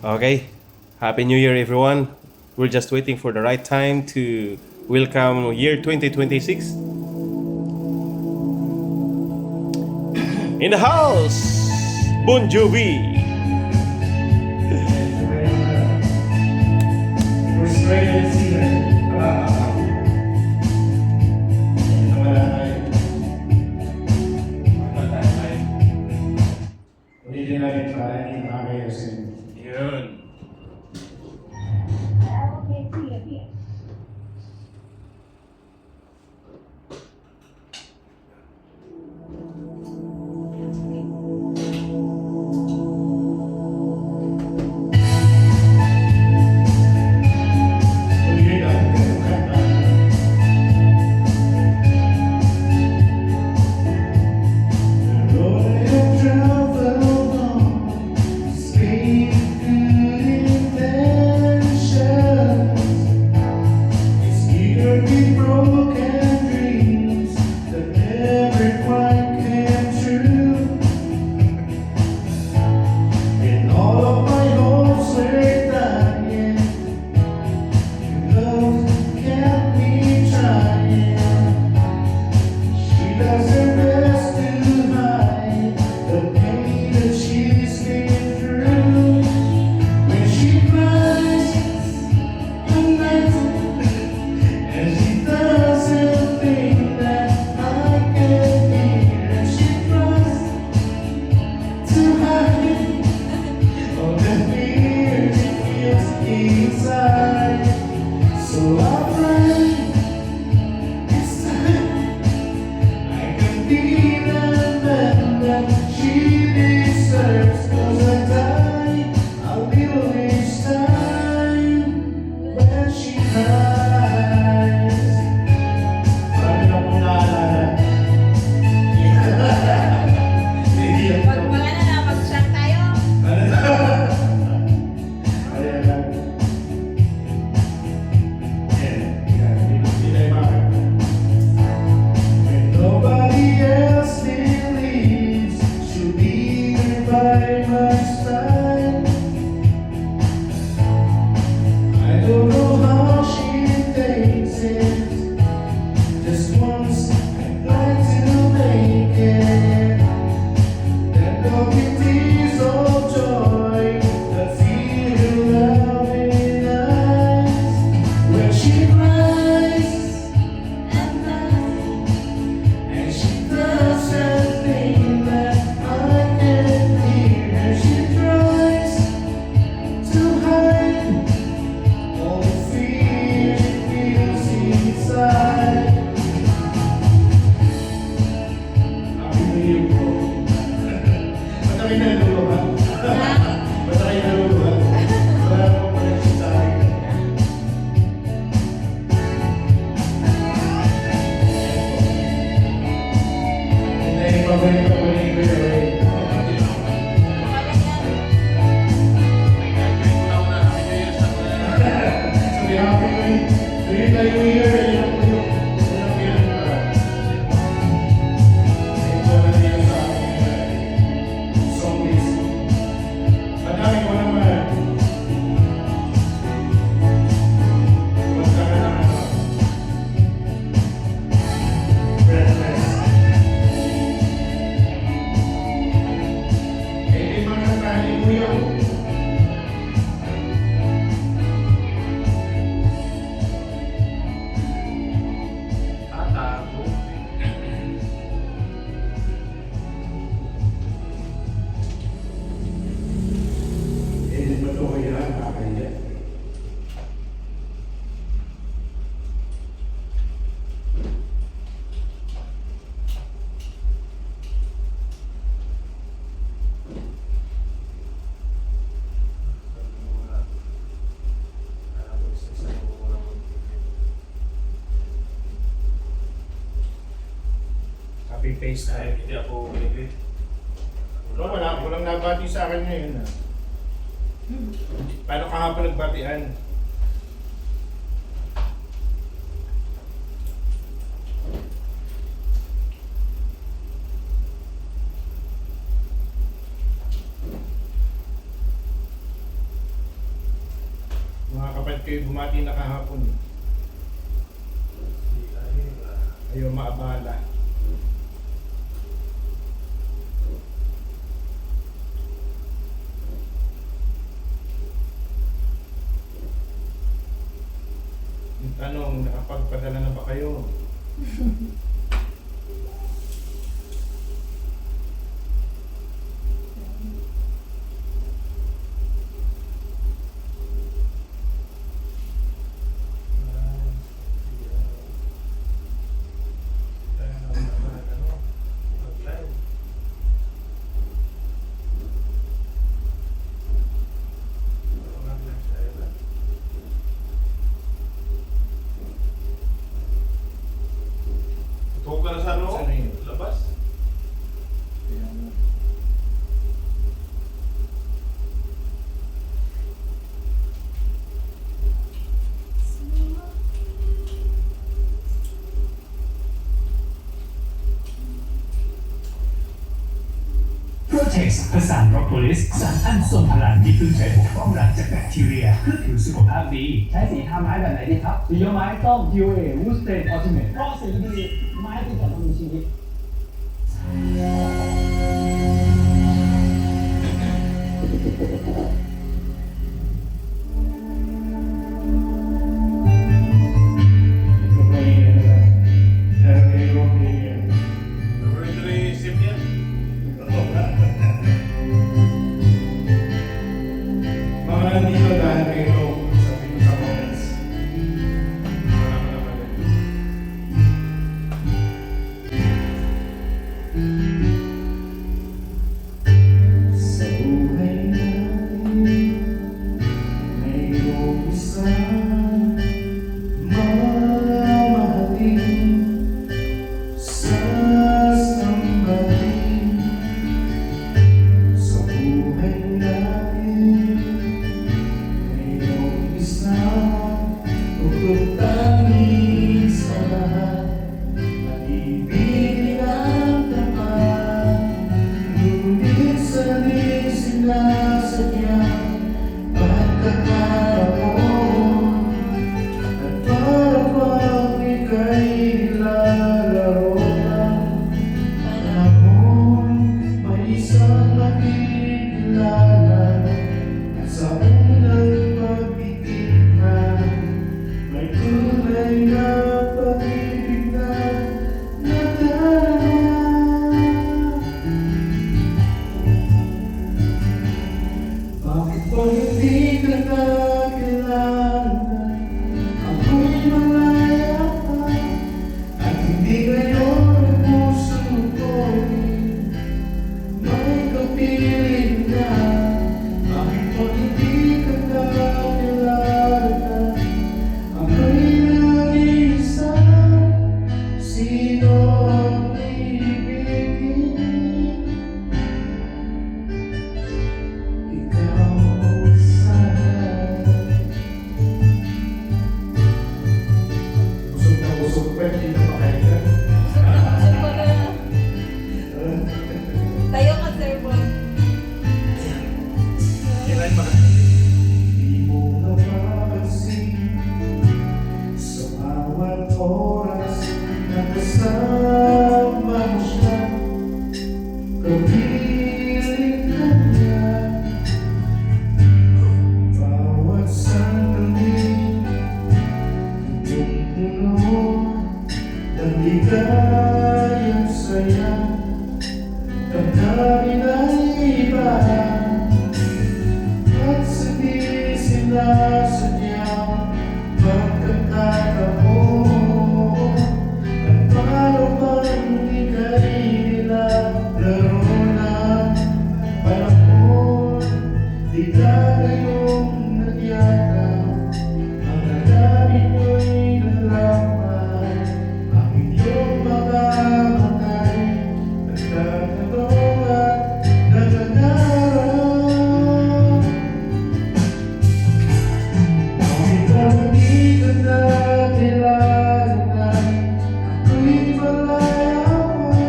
Okay. Happy New Year, everyone. We're just waiting for the right time to welcome year 2026. In the house, Bon Jovi. Yun. Copy-paste tayo. Hindi ako bibig. Walang nabati sa akin ngayon. Paano ka nga pa nagbatian? Dapat kayo bumati na kahapon. Ayaw maabala. Yung tanong, nakapagpadala na ba kayo? Tuwag ka na sa ano? Saan yun? Labas? Protex ผสาน Propolis สารอันทรงพลังที่พึ่งใช้ปกป้องรังจากแบคทีเรียเพื่อผิวสุขภาพดี ใช้สีทาไม้แบบไหนดีครับสีไม้ต้อง UA Wood Stain Ultimate เพราะสีดีไม้ที่จะต้องมีชีวิต Ito na yung sip niya. Mga nandito dahil kayo sa comments. Sa buhay natin, mayroong isang mamahalin sa sambahin. Sa buhay natin, mayroong isang pagkutangin sa lahat at ibigin ang tapat. Ngunit sanay sila sa kanyang pagkakaroon at para bang ika'y nilalaro lang. Panahon, may isang nakikilala at sa unang pagtitignan may tunay na pag-ibig na nadarama. Bakit ba hindi ka nakilala? Ako'y malaya pa at hindi ngayon ang puso ko'y may kapiling na. Bakit ba hindi ka nakilala? Ako'y nag-iisa. Sino ang ibigin? Ikaw sana. Busog na busog pa, hindi na makahinga. Tayo ka, Sir Boy. Kailan makahinga? Di mo napapansin sa bawat oras na kasama mo siya. Kapiling ka niya. Bawat sandali iyong puno ng ligayang saya. Tandaan ang iba at sabihin sila sadyang pagkakataon. At paano bang ika'y nilalaro na panahon? Di tayong nagyakap, ang nalamin mo'y nalaman. Ang iyong mga matay nagtatanong at nangangarap. Bakit ba hindi ka nakilala? Ako'y malaya pa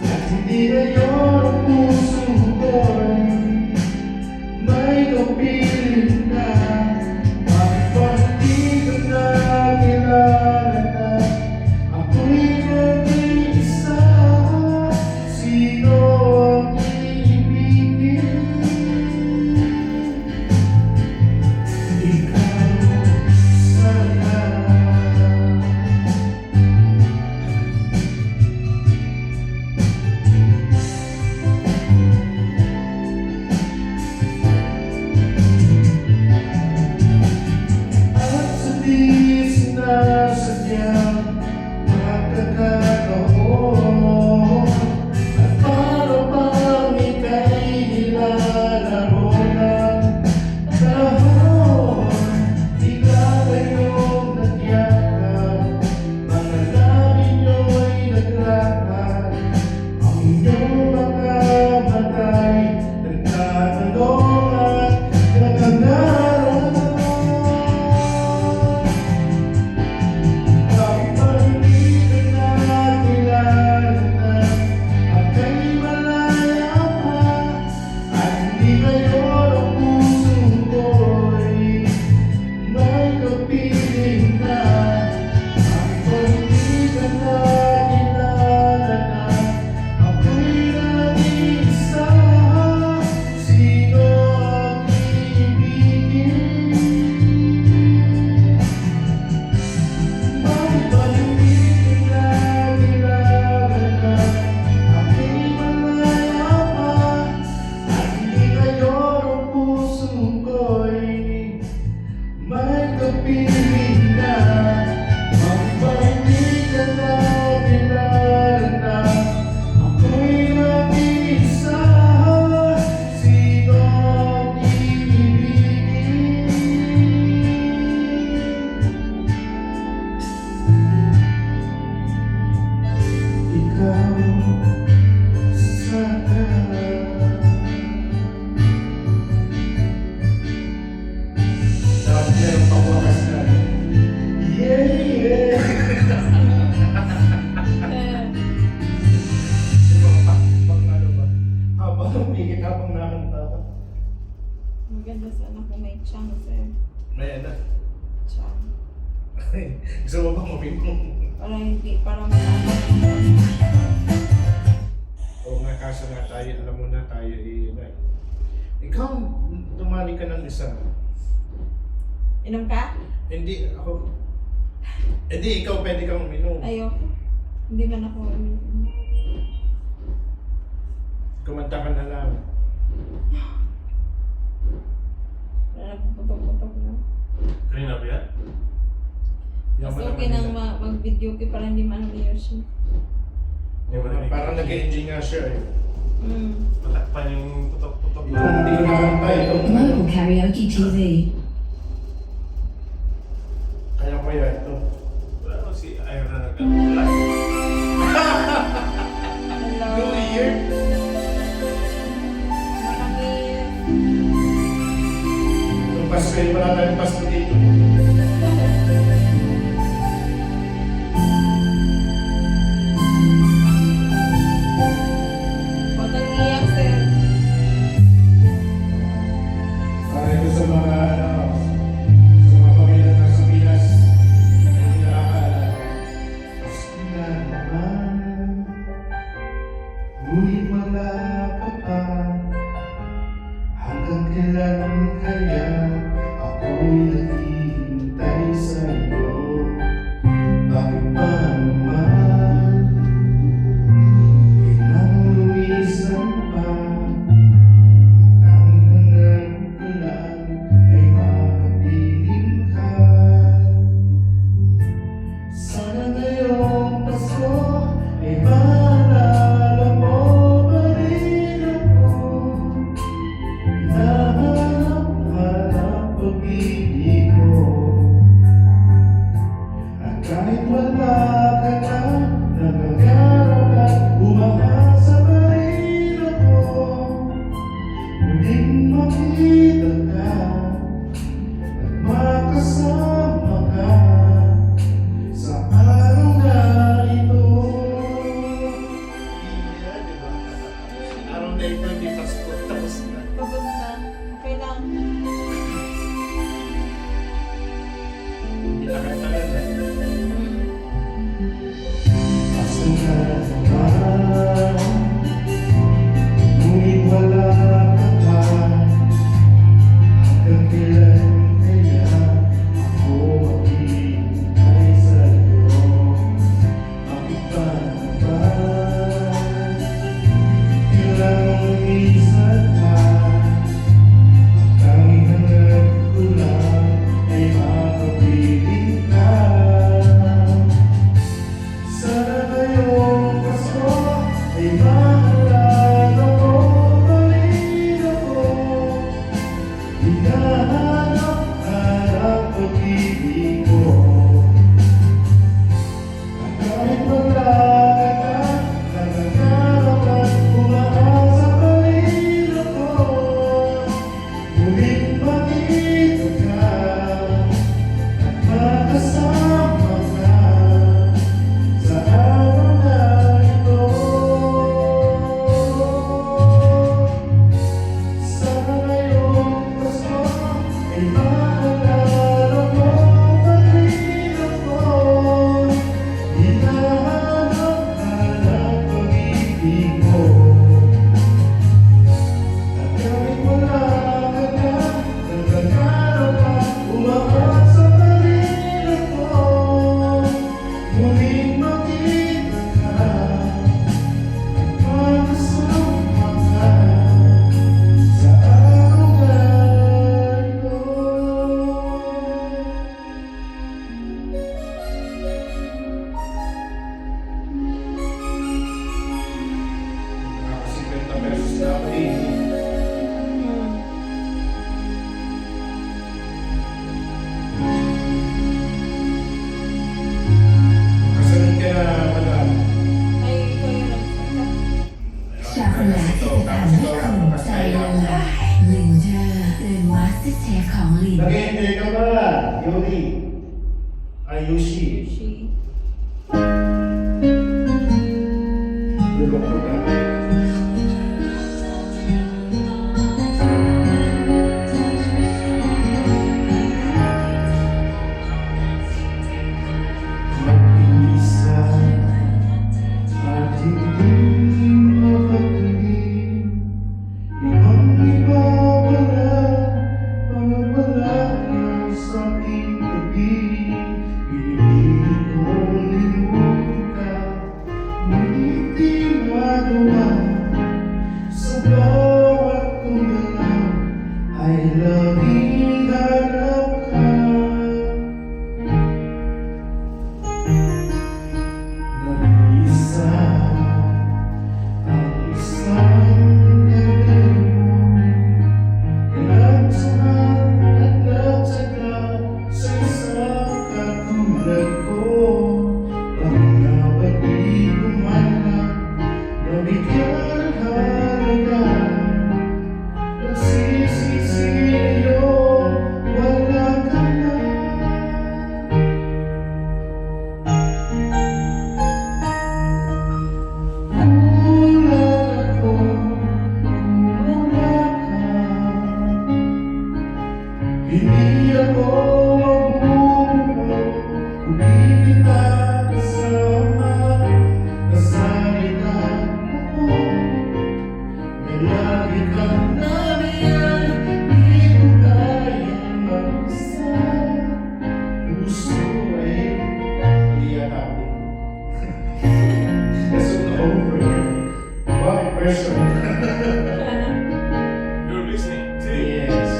at hindi ngayon ang puso ko'y may kapiling na. Bakit ba Maganda sana kung may chang, sir. May ano? Chang. Gusto mo bang uminom? Para hindi, para malaman. Oo nga, kaso nga tayo, alam mo na tayo ikaw, tumali ka ng isa. Inom ka? Hindi, ako. Hindi, ikaw pwede kang uminom. Ayoko. Hindi man ako uminom. Kumanta ka na lang. Wala na putok-putok na. Kanina ba yan? Mas Yaman okay naman nang nila. mag-video kay para hindi man ang siya. Parang nag-enjoy nga siya eh. Matakpan yung putok-putok Kung hindi ko nakantay, Global Karaoke TV. kaya ito. Wala ko si Ira nag-live. Hello. New Year? Maraming Nung Pasko, wala tayong Pasko dito. Huwag kang iyak, sir. Para ito sa mga, sa mga pamilya na sa Pinas. Hindi nakakaalala. Pasko na naman, ngunit wala ka pa. Hanggang kailan kaya ako'y naghihintay sa'yo? Bakit ba naman kailangan lumisan pa? Ang hanggang ko lang ay makapiling ka. Sana ngayong Pasko ay maalala mo pa rin ako. Hinahanap-hanap pag-ibig ko. At kahit wala ka na, nangangarap at umaasa pa rin ako. Muling makita ka at makasama ka sa araw na ito. Iya, di ba? Araw na ito, hindi Pasko. Tapos na. Pagod na. Okay lang. Hindi nakatagal na. Pasko na naman, ngunit wala ka pa. Hanggang kailan kaya ako maghihintay sa'yo? Bakit ba naman kailangang lumisan ka? Ang tanging hanap ko lang ay makapiling ka. Sana ngayong Pasko ay maalala mo pa rin ako. Hinahanap-hanap pag-ibig ko. At kahit wala ka na, nangangarap at umaasa pa rin ako. Muling makita ka at makasama ka sa araw na ito. Sana ngayong Pasko ay maalala mo pa rin ako. Hinahanap-hanap pag-ibig mo. At kahit wala ka na, nangangarap at umaasa pa rin ako. Muling makita ka at makasama ka sa araw na ito. Nakaka 50 pesos na ako eh. Kasunod ka na, madam. Ay, ikaw yung nagsalita. ช็อกโกแลตที่จะทำให้คุณใจละลายลินเดอร์หรือมาสเตอร์เชฟของลิน Nag-e-enjoy ka ba, Yuri? Ay, Yushi. She. Lulok ko ka. ay laging hanap ka. Nag-iisa ang isang gabi mo, nagtsahan at nagtsaga sa isang katulad ko. Bawat di ko man lang nabigyan ng halaga, nagsisisi ngayon wala ka na. Kulang ako kung wala ka, hindi ako mabubuo kung di kita kasama. Nasanay na ako na lagi kang nariyan, di ko kayang mag-isa. Puso ay iyakapin. That's what the over here. What person? You're listening to Yes.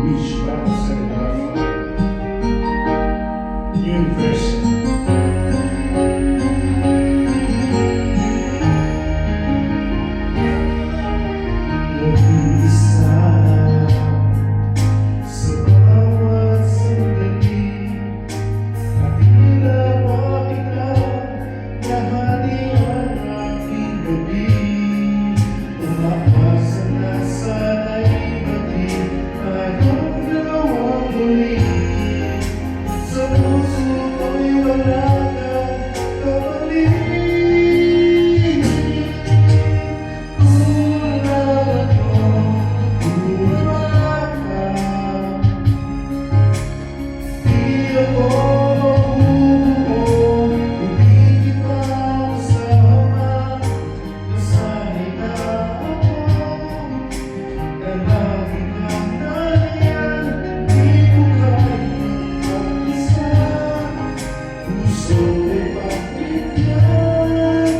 Which Bible study do I follow? University. Nag-iisa sa bawat sandali, at tila bakit nahali ang aking gabi. Umaasa na sana'y maging tayong dalawang muli. Sa puso ko'y wala kang kapalit. Kulang ako kung wala ka, di ako mabubuo kung di kita kasama. Nasanay na ako na lagi kang nariyan, di ko kayang mag-isa. Puso ko'y pagbigyan.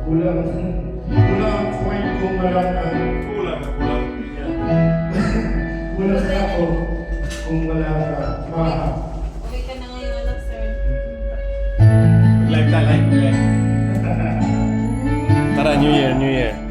Kulang ako kung wala Kulang coin kung wala ka. kulang na kulang. Kulang ako kung wala ka. Wow. Okay ka na ngayon, anak, sir. Live. Tara, New Year.